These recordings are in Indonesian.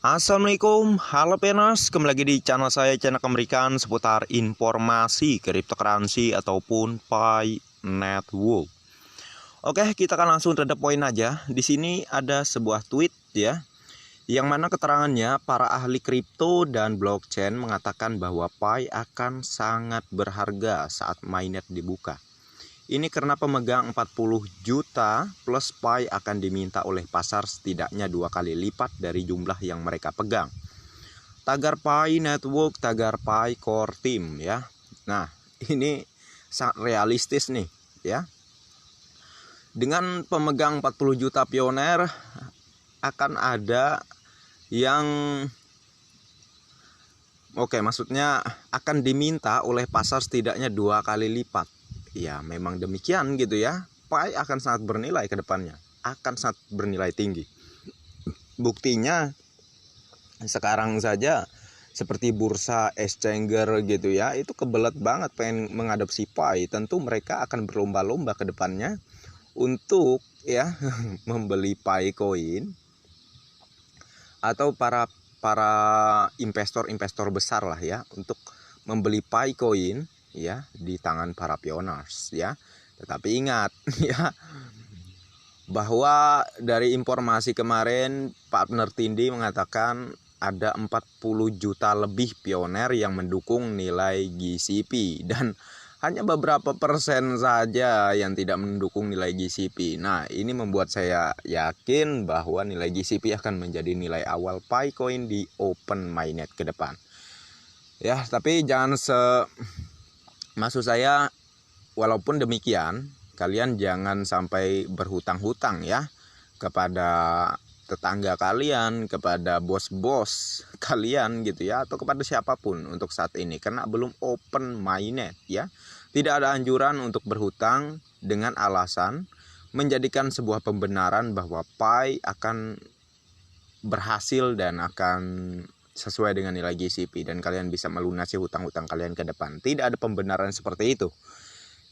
Assalamualaikum, halo Peners, kembali lagi di channel saya, channel Amerikan seputar informasi cryptocurrency ataupun Pi Network. Oke, kita akan langsung to the point aja. Di sini ada sebuah tweet ya, yang mana keterangannya para ahli kripto dan blockchain mengatakan bahwa Pi akan sangat berharga saat mainnet dibuka. Ini karena pemegang 40 juta plus Pi akan diminta oleh pasar setidaknya 2 kali lipat dari jumlah yang mereka pegang. Tagar Pi Network, tagar Pi Core Team ya. Nah, ini sangat realistis nih ya. Dengan pemegang 40 juta pioner akan ada yang maksudnya akan diminta oleh pasar setidaknya 2 kali lipat. Ya memang demikian gitu ya. Pi akan sangat bernilai ke depannya, akan sangat bernilai tinggi. Buktinya sekarang saja seperti bursa exchanger gitu ya, itu kebelet banget pengen mengadopsi Pi. Tentu mereka akan berlomba-lomba ke depannya untuk ya membeli Pi coin, atau para investor besar lah ya untuk membeli Pi coin ya di tangan para pioners ya. Tetapi ingat ya, bahwa dari informasi kemarin Pak Nertindi mengatakan ada 40 juta lebih pioner yang mendukung nilai GCP dan hanya beberapa persen saja yang tidak mendukung nilai GCP. Nah, ini membuat saya yakin bahwa nilai GCP akan menjadi nilai awal Pi coin di open mainnet ke depan. Ya, tapi jangan maksud saya, walaupun demikian, kalian jangan sampai berhutang-hutang ya kepada tetangga kalian, kepada bos-bos kalian gitu ya, atau kepada siapapun untuk saat ini, karena belum open mainnet ya. Tidak ada anjuran untuk berhutang dengan alasan menjadikan sebuah pembenaran bahwa Pi akan berhasil dan akan sesuai dengan nilai GCP dan kalian bisa melunasi hutang-hutang kalian ke depan. Tidak ada pembenaran seperti itu.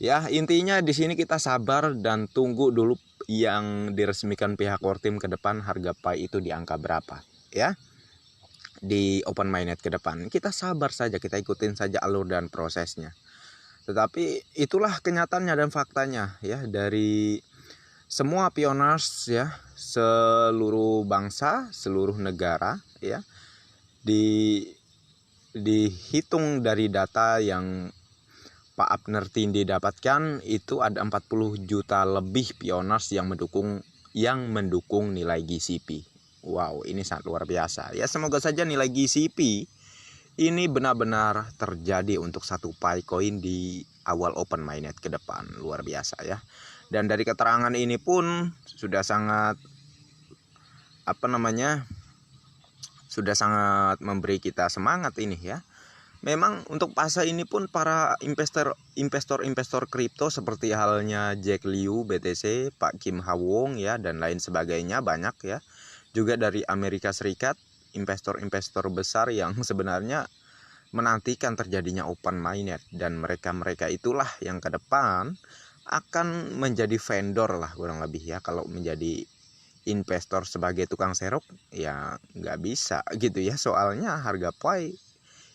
Ya, intinya di sini kita sabar dan tunggu dulu yang diresmikan pihak Core Team ke depan, harga Pi itu di angka berapa ya. Di open mainnet ke depan. Kita sabar saja, kita ikutin saja alur dan prosesnya. Tetapi itulah kenyataannya dan faktanya ya, dari semua pioners ya, seluruh bangsa, seluruh negara ya. Dihitung dari data yang Pak Abner Tindi dapatkan, itu ada 40 juta lebih pioners yang mendukung nilai GCP. Wow, ini sangat luar biasa. Ya, semoga saja nilai GCP ini benar-benar terjadi untuk satu Pi coin di awal open mainnet ke depan. Luar biasa ya. Dan dari keterangan ini pun sudah sangat sudah sangat memberi kita semangat ini ya. Memang untuk fase ini pun para investor kripto seperti halnya Jack Liu BTC, Pak Kim Hwang ya, dan lain sebagainya banyak ya. Juga dari Amerika Serikat, investor besar yang sebenarnya menantikan terjadinya open mainnet, dan mereka itulah yang ke depan akan menjadi vendor lah kurang lebih ya. Kalau menjadi investor sebagai tukang serok ya nggak bisa gitu ya, soalnya harga Pi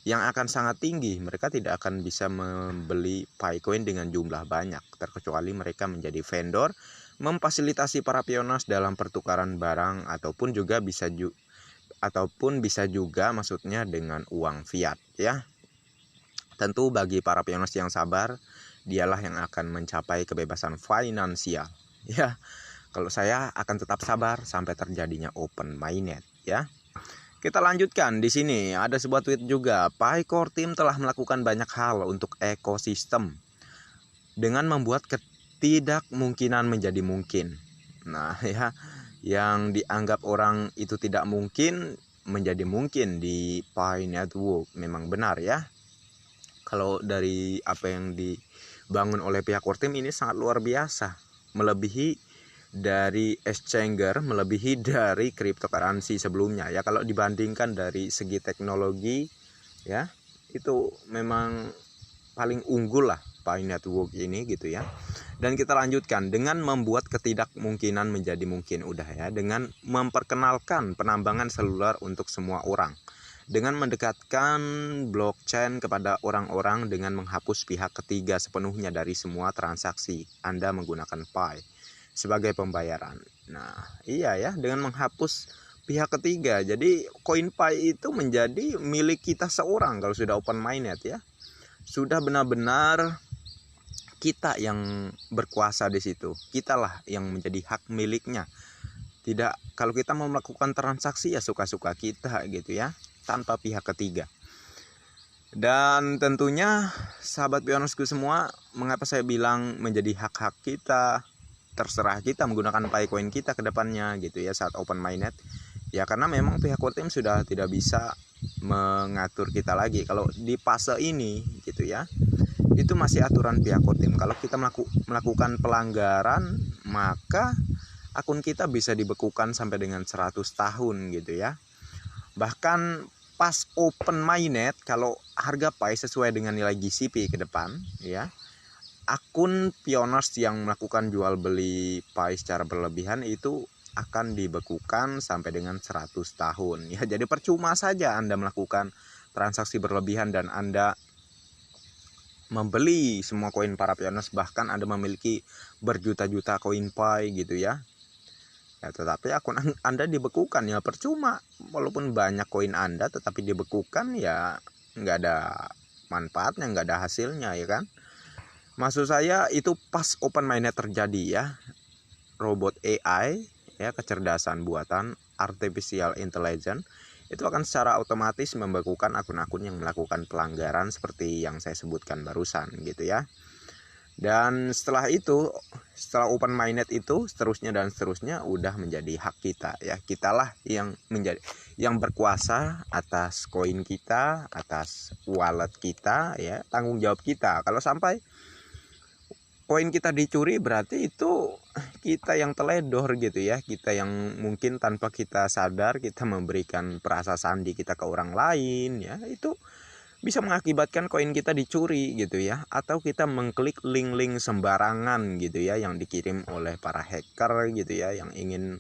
yang akan sangat tinggi. Mereka tidak akan bisa membeli Pi coin dengan jumlah banyak, terkecuali mereka menjadi vendor memfasilitasi para pioners dalam pertukaran barang, ataupun bisa juga maksudnya dengan uang fiat ya. Tentu bagi para pioners yang sabar, dialah yang akan mencapai kebebasan finansial ya. Kalau saya akan tetap sabar sampai terjadinya open mainnet ya. Kita lanjutkan di sini, ada sebuah tweet juga. Pi Core Team telah melakukan banyak hal untuk ekosistem dengan membuat ketidakmungkinan menjadi mungkin. Nah ya, yang dianggap orang itu tidak mungkin menjadi mungkin di Pi Network. Memang benar ya. Kalau dari apa yang dibangun oleh pihak Core Team ini sangat luar biasa, melebihi dari exchanger, melebihi dari cryptocurrency sebelumnya ya. Kalau dibandingkan dari segi teknologi ya, itu memang paling unggul lah Pi Network ini gitu ya. Dan kita lanjutkan dengan membuat ketidakmungkinan menjadi mungkin, udah ya, dengan memperkenalkan penambangan seluler untuk semua orang, dengan mendekatkan blockchain kepada orang-orang dengan menghapus pihak ketiga sepenuhnya dari semua transaksi Anda menggunakan Pi sebagai pembayaran. Nah, iya ya, dengan menghapus pihak ketiga. Jadi koin Pi itu menjadi milik kita seorang kalau sudah open mainnet ya. Sudah benar-benar kita yang berkuasa di situ. Kitalah yang menjadi hak miliknya. Tidak, kalau kita mau melakukan transaksi ya suka-suka kita gitu ya, tanpa pihak ketiga. Dan tentunya sahabat pionersku semua, mengapa saya bilang menjadi hak-hak kita, terserah kita menggunakan Picoin kita ke depannya gitu ya saat open mainnet. Ya karena memang pihak Kotim sudah tidak bisa mengatur kita lagi. Kalau di fase ini gitu ya, itu masih aturan pihak Kotim. Kalau kita melakukan pelanggaran, maka akun kita bisa dibekukan sampai dengan 100 tahun gitu ya. Bahkan pas open mainnet, kalau harga Pi sesuai dengan nilai GCP ke depan ya, akun pioners yang melakukan jual beli Pi secara berlebihan itu akan dibekukan sampai dengan 100 tahun ya. Jadi percuma saja Anda melakukan transaksi berlebihan dan Anda membeli semua koin para pioners, bahkan Anda memiliki berjuta-juta koin Pi gitu ya. Ya, tetapi akun Anda dibekukan ya percuma. Walaupun banyak koin Anda tetapi dibekukan ya nggak ada manfaatnya, nggak ada hasilnya ya kan. Maksud saya itu pas open mainnet terjadi ya. Robot AI ya, kecerdasan buatan artificial intelligence itu akan secara otomatis membekukan akun-akun yang melakukan pelanggaran seperti yang saya sebutkan barusan gitu ya. Dan setelah itu, setelah open mainnet itu seterusnya dan seterusnya udah menjadi hak kita ya. Kitalah yang menjadi yang berkuasa atas koin kita, atas wallet kita ya, tanggung jawab kita. Kalau sampai koin kita dicuri berarti itu kita yang teledor gitu ya. Kita yang mungkin tanpa kita sadar kita memberikan perasa sandi kita ke orang lain ya. Itu bisa mengakibatkan koin kita dicuri gitu ya. Atau kita mengklik link-link sembarangan gitu ya yang dikirim oleh para hacker gitu ya, yang ingin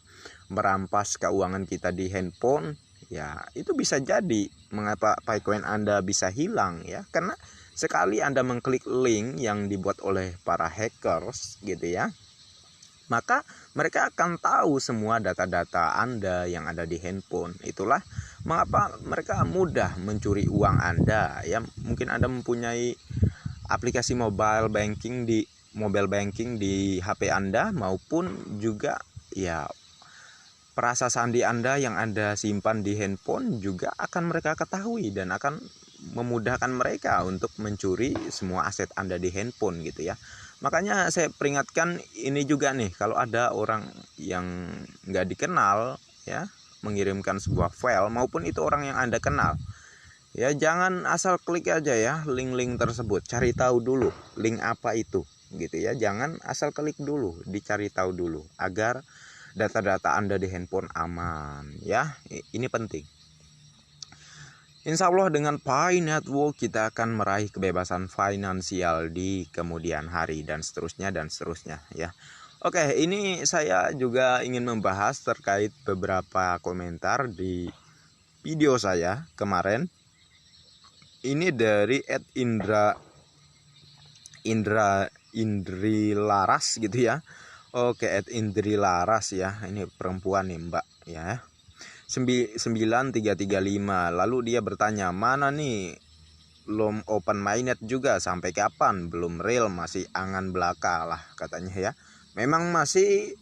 merampas keuangan kita di handphone. Ya itu bisa jadi mengapa Picoin Anda bisa hilang ya. Karena sekali Anda mengklik link yang dibuat oleh para hackers gitu ya, maka mereka akan tahu semua data-data Anda yang ada di handphone. Itulah mengapa mereka mudah mencuri uang Anda ya. Mungkin Anda mempunyai aplikasi mobile banking di HP Anda, maupun juga ya perasa sandi Anda yang Anda simpan di handphone juga akan mereka ketahui dan akan memudahkan mereka untuk mencuri semua aset Anda di handphone gitu ya. Makanya saya peringatkan ini juga nih, kalau ada orang yang nggak dikenal ya mengirimkan sebuah file, maupun itu orang yang Anda kenal ya, jangan asal klik aja ya link-link tersebut. Cari tahu dulu link apa itu gitu ya. Jangan asal klik dulu, dicari tahu dulu agar data-data Anda di handphone aman ya. Ini penting. Insya Allah dengan Pi Network kita akan meraih kebebasan finansial di kemudian hari dan seterusnya ya. Oke, ini saya juga ingin membahas terkait beberapa komentar di video saya kemarin. Ini dari Indri Laras gitu ya. Oke, Indri Laras ya. Ini perempuan nih Mbak ya. 9335. Lalu dia bertanya, mana nih belum open mainnet juga, sampai kapan? Belum real, masih angan belaka lah katanya ya. Memang masih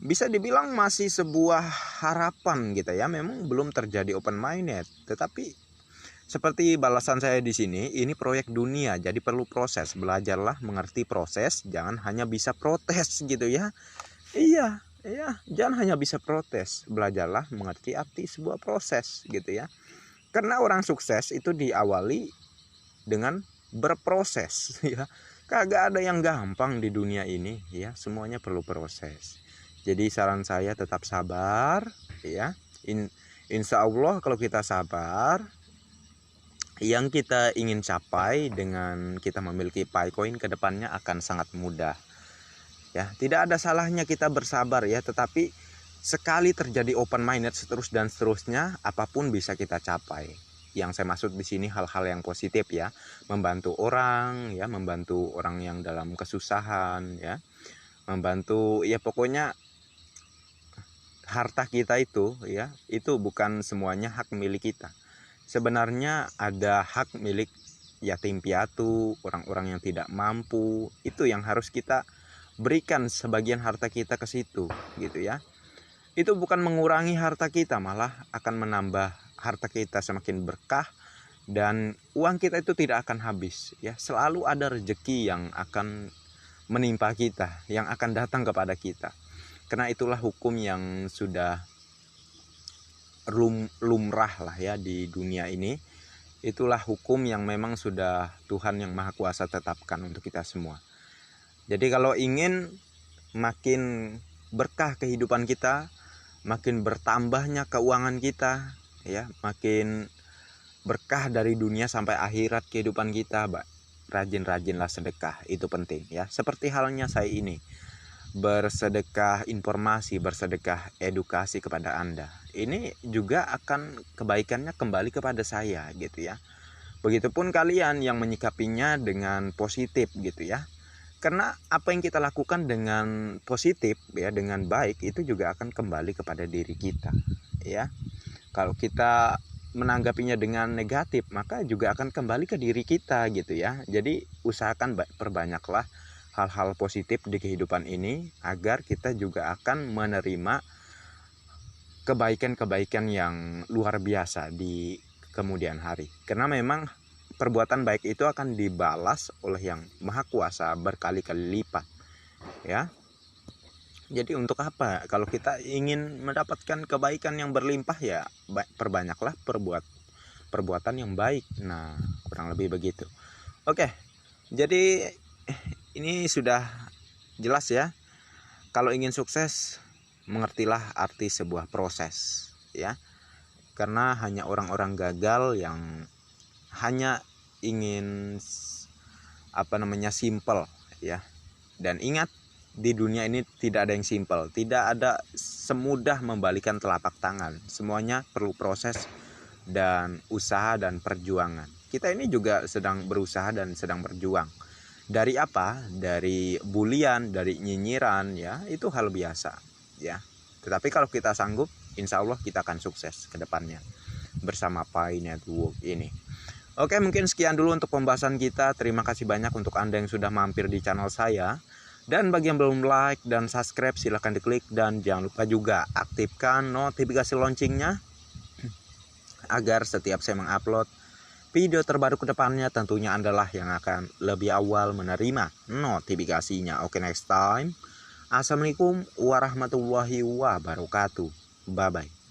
bisa dibilang masih sebuah harapan gitu ya. Memang belum terjadi open mainnet, tetapi seperti balasan saya di sini, ini proyek dunia, jadi perlu proses. Belajarlah mengerti proses, jangan hanya bisa protes gitu ya. Iya, jangan hanya bisa protes. Belajarlah mengerti arti sebuah proses gitu ya. Karena orang sukses itu diawali dengan berproses ya. Kagak ada yang gampang di dunia ini ya, semuanya perlu proses. Jadi saran saya tetap sabar ya. Insya Allah kalau kita sabar, yang kita ingin capai dengan kita memiliki Picoin ke depannya akan sangat mudah. Ya, tidak ada salahnya kita bersabar ya, tetapi sekali terjadi open minded dan seterusnya, apapun bisa kita capai. Yang saya maksud di sini hal-hal yang positif ya, membantu orang ya, membantu orang yang dalam kesusahan ya, membantu ya, pokoknya harta kita itu ya, itu bukan semuanya hak milik kita. Sebenarnya ada hak milik yatim piatu, orang-orang yang tidak mampu, itu yang harus kita berikan sebagian harta kita ke situ gitu ya. Itu bukan mengurangi harta kita, malah akan menambah harta kita semakin berkah, dan uang kita itu tidak akan habis ya. Selalu ada rezeki yang akan menimpa kita, yang akan datang kepada kita. Karena itulah hukum yang sudah lumrah lah ya di dunia ini. Itulah hukum yang memang sudah Tuhan yang Maha Kuasa tetapkan untuk kita semua. Jadi kalau ingin makin berkah kehidupan kita, makin bertambahnya keuangan kita, ya, makin berkah dari dunia sampai akhirat kehidupan kita, rajin-rajinlah sedekah, itu penting ya. Seperti halnya saya ini, bersedekah informasi, bersedekah edukasi kepada Anda. Ini juga akan kebaikannya kembali kepada saya gitu ya. Begitupun kalian yang menyikapinya dengan positif gitu ya. Karena apa yang kita lakukan dengan positif ya, dengan baik, itu juga akan kembali kepada diri kita ya. Kalau kita menanggapinya dengan negatif, maka juga akan kembali ke diri kita gitu ya. Jadi usahakan perbanyaklah hal-hal positif di kehidupan ini, agar kita juga akan menerima kebaikan-kebaikan yang luar biasa di kemudian hari. Karena memang perbuatan baik itu akan dibalas oleh yang Maha Kuasa berkali-kali lipat ya. Jadi untuk apa? Kalau kita ingin mendapatkan kebaikan yang berlimpah ya, perbanyaklah perbuatan yang baik. Nah, kurang lebih begitu. Oke. Jadi ini sudah jelas ya. Kalau ingin sukses, mengertilah arti sebuah proses ya. Karena hanya orang-orang gagal yang hanya ingin simple ya. Dan ingat, di dunia ini tidak ada yang simple, tidak ada semudah membalikan telapak tangan. Semuanya perlu proses dan usaha dan perjuangan. Kita ini juga sedang berusaha dan sedang berjuang. Dari apa? Dari bulian, dari nyinyiran ya, itu hal biasa ya. Tetapi kalau kita sanggup, insya Allah kita akan sukses ke depannya bersama Pi Network ini. Oke, mungkin sekian dulu untuk pembahasan kita. Terima kasih banyak untuk Anda yang sudah mampir di channel saya. Dan bagi yang belum like dan subscribe, silahkan diklik. Dan jangan lupa juga aktifkan notifikasi loncengnya, agar setiap saya mengupload video terbaru ke depannya, tentunya Anda yang akan lebih awal menerima notifikasinya. Oke, next time. Assalamualaikum warahmatullahi wabarakatuh. Bye-bye.